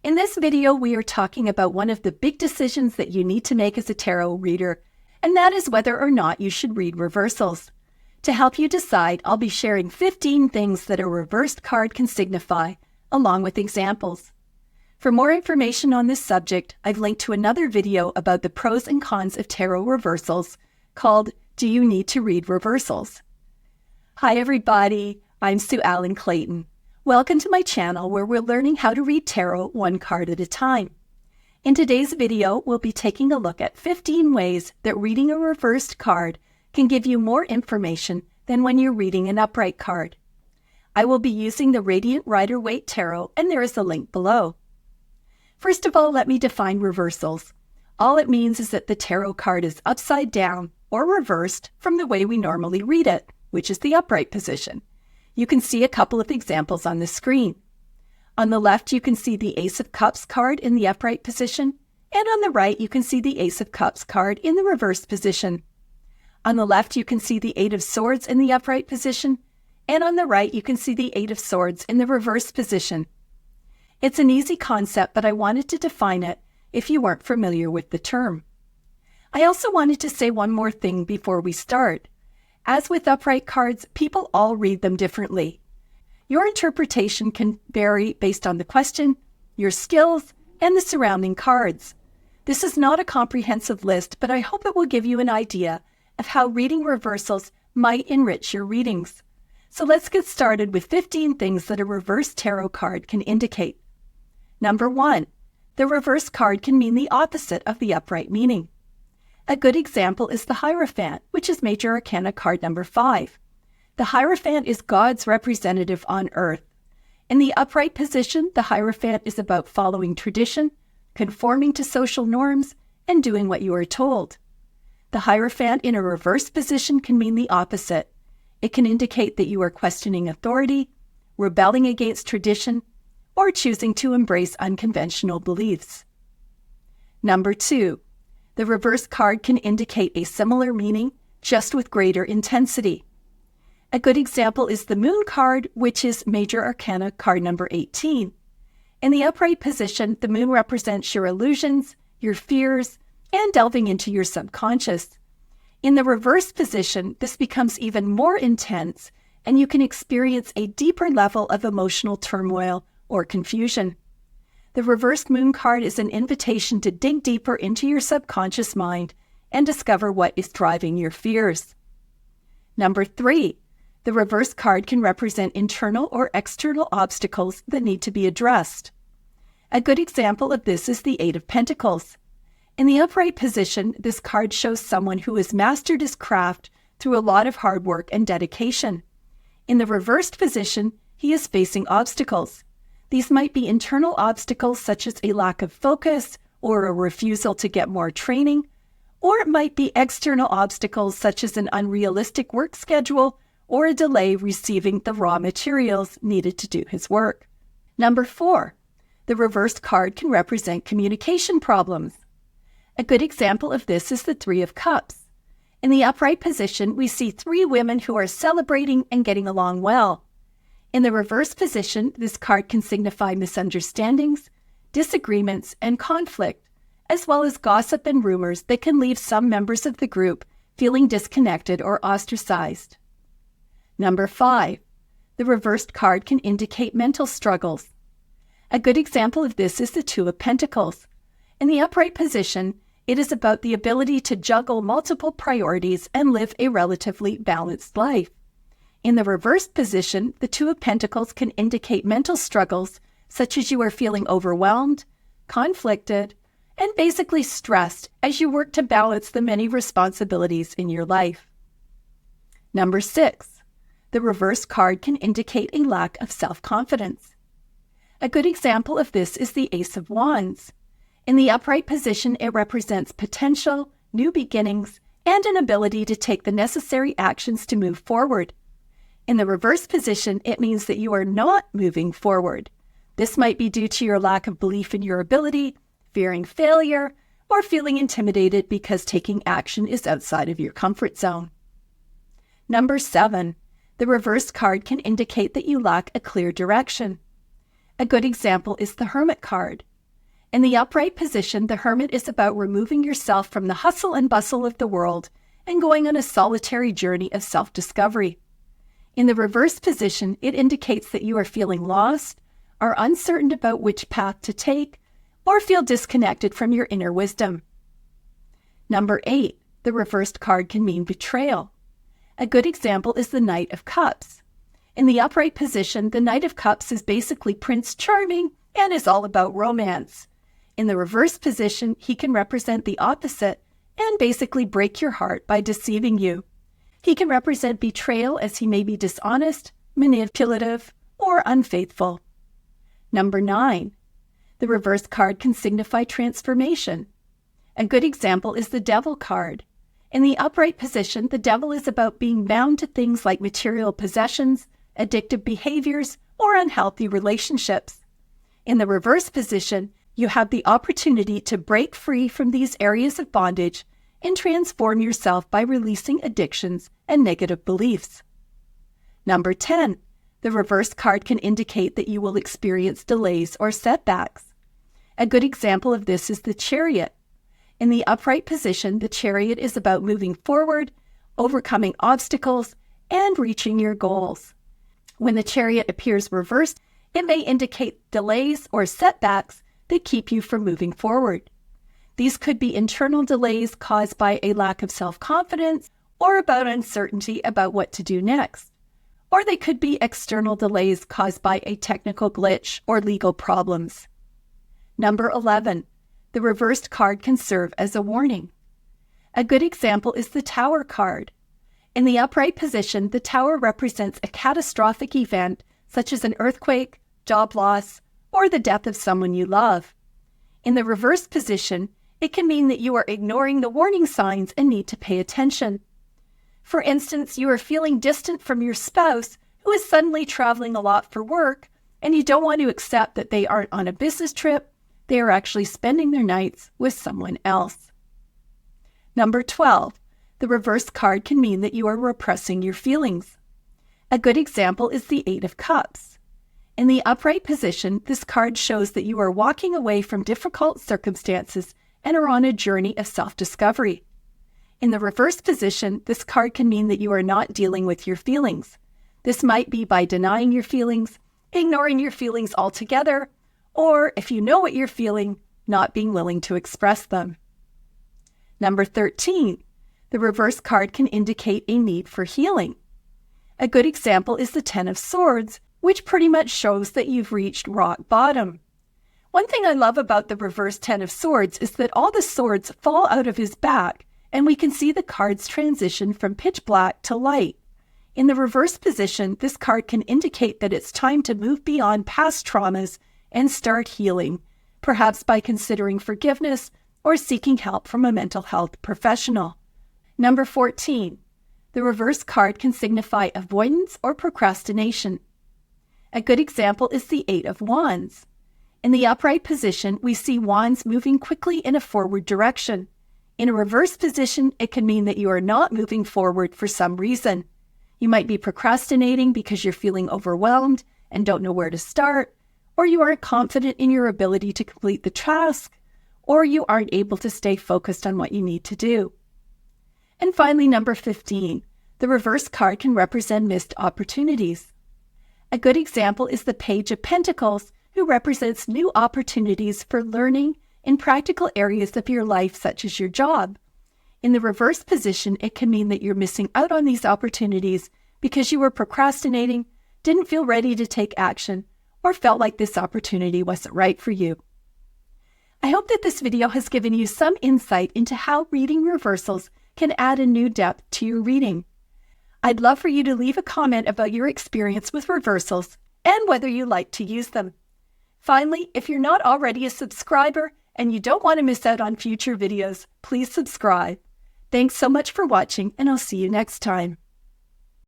In this video, we are talking about one of the big decisions that you need to make as a tarot reader, and that is whether or not you should read reversals. To help you decide, I'll be sharing 15 things that a reversed card can signify, along with examples. For more information on this subject, I've linked to another video about the pros and cons of tarot reversals called Do You Need to Read Reversals? Hi everybody, I'm Sue Ellen Clayton. Welcome to my channel where we're learning how to read tarot one card at a time. In today's video, we'll be taking a look at 15 ways that reading a reversed card can give you more information than when you're reading an upright card. I will be using the Radiant Rider-Waite Tarot, and there is a link below. First of all, let me define reversals. All it means is that the tarot card is upside down or reversed from the way we normally read it, which is the upright position. You can see a couple of examples on the screen. On the left, you can see the Ace of Cups card in the upright position, and on the right, you can see the Ace of Cups card in the reversed position. On the left, you can see the Eight of Swords in the upright position, and on the right, you can see the Eight of Swords in the reversed position. It's an easy concept, but I wanted to define it if you weren't familiar with the term. I also wanted to say one more thing before we start. As with upright cards, people all read them differently. Your interpretation can vary based on the question, your skills, and the surrounding cards. This is not a comprehensive list, but I hope it will give you an idea of how reading reversals might enrich your readings. So let's get started with 15 things that a reversed tarot card can indicate. Number 1, the reverse card can mean the opposite of the upright meaning. A good example is the Hieorphant, which is Major Arcana card number 5. The Hieorphant is God's representative on earth. In the upright position, the Hieorphant is about following tradition, conforming to social norms, and doing what you are told. The Hieorphant in a reversed position can mean the opposite. It can indicate that you are questioning authority, rebelling against tradition, or choosing to embrace unconventional beliefs. Number 2. The reverse card can indicate a similar meaning, just with greater intensity. A good example is the Moon card, which is Major Arcana card number 18. In the upright position, the Moon represents your illusions, your fears, and delving into your subconscious. In the reversed position, this becomes even more intense, and you can experience a deeper level of emotional turmoil or confusion. The reversed Moon card is an invitation to dig deeper into your subconscious mind and discover what is driving your fears. Number 3, the reverse card can represent internal or external obstacles that need to be addressed. A good example of this is the Eight of Pentacles. In the upright position, this card shows someone who has mastered his craft through a lot of hard work and dedication. In the reversed position, he is facing obstacles. These might be internal obstacles such as a lack of focus or a refusal to get more training, or it might be external obstacles such as an unrealistic work schedule or a delay receiving the raw materials needed to do his work. Number 4, the reversed card can represent communication problems. A good example of this is the Three of Cups. In the upright position, we see 3 women who are celebrating and getting along well. In the reverse position, this card can signify misunderstandings, disagreements, and conflict, as well as gossip and rumors that can leave some members of the group feeling disconnected or ostracized. Number 5, the reversed card can indicate mental struggles. A good example of this is the Two of Pentacles. In the upright position, it is about the ability to juggle multiple priorities and live a relatively balanced life. In the reversed position, the Two of Pentacles can indicate mental struggles such as you are feeling overwhelmed, conflicted, and basically stressed as you work to balance the many responsibilities in your life. Number 6, the reverse card can indicate a lack of self-confidence. A good example of this is the Ace of Wands. In the upright position, it represents potential, new beginnings, and an ability to take the necessary actions to move forward. In the reverse position, it means that you are not moving forward. This might be due to your lack of belief in your ability, fearing failure, or feeling intimidated because taking action is outside of your comfort zone. Number 7, the reverse card can indicate that you lack a clear direction. A good example is the Hermit card. In the upright position, the Hermit is about removing yourself from the hustle and bustle of the world and going on a solitary journey of self-discovery. In the reverse position, it indicates that you are feeling lost, are uncertain about which path to take, or feel disconnected from your inner wisdom. Number 8, the reversed card can mean betrayal. A good example is the Knight of Cups. In the upright position, the Knight of Cups is basically Prince Charming and is all about romance. In the reverse position, he can represent the opposite and basically break your heart by deceiving you. He can represent betrayal as he may be dishonest, manipulative, or unfaithful. Number 9, the reverse card can signify transformation. A good example is the Devil card. In the upright position, the Devil is about being bound to things like material possessions, addictive behaviors, or unhealthy relationships. In the reverse position, you have the opportunity to break free from these areas of bondage and transform yourself by releasing addictions and negative beliefs. Number 10, the reverse card can indicate that you will experience delays or setbacks. A good example of this is the Chariot. In the upright position, the Chariot is about moving forward, overcoming obstacles, and reaching your goals. When the Chariot appears reversed, it may indicate delays or setbacks that keep you from moving forward. These could be internal delays caused by a lack of self-confidence or about uncertainty about what to do next. Or they could be external delays caused by a technical glitch or legal problems. Number 11, the reversed card can serve as a warning. A good example is the Tower card. In the upright position, the Tower represents a catastrophic event such as an earthquake, job loss, or the death of someone you love. In the reverse position, it can mean that you are ignoring the warning signs and need to pay attention. For instance, you are feeling distant from your spouse who is suddenly traveling a lot for work, and you don't want to accept that they aren't on a business trip, they are actually spending their nights with someone else. Number 12, the reverse card can mean that you are repressing your feelings. A good example is the 8 of Cups. In the upright position, this card shows that you are walking away from difficult circumstances and are on a journey of self-discovery. In the reverse position, this card can mean that you are not dealing with your feelings. This might be by denying your feelings, ignoring your feelings altogether, or if you know what you're feeling, not being willing to express them. Number 13, the reverse card can indicate a need for healing. A good example is the 10 of Swords, which pretty much shows that you've reached rock bottom. One thing I love about the reverse 10 of Swords is that all the swords fall out of his back, and we can see the cards transition from pitch black to light. In the reverse position, this card can indicate that it's time to move beyond past traumas and start healing, perhaps by considering forgiveness or seeking help from a mental health professional. Number 14, the reverse card can signify avoidance or procrastination. A good example is the 8 of Wands. In the upright position, we see wands moving quickly in a forward direction. In a reverse position, it can mean that you are not moving forward for some reason. You might be procrastinating because you're feeling overwhelmed and don't know where to start, or you aren't confident in your ability to complete the task, or you aren't able to stay focused on what you need to do. And finally, number 15, the reverse card can represent missed opportunities. A good example is the Page of Pentacles, who represents new opportunities for learning in practical areas of your life, such as your job. In the reverse position, it can mean that you're missing out on these opportunities because you were procrastinating, didn't feel ready to take action, or felt like this opportunity wasn't right for you. I hope that this video has given you some insight into how reading reversals can add a new depth to your reading. I'd love for you to leave a comment about your experience with reversals and whether you like to use them. Finally, if you're not already a subscriber and you don't want to miss out on future videos, please subscribe. Thanks so much for watching, and I'll see you next time.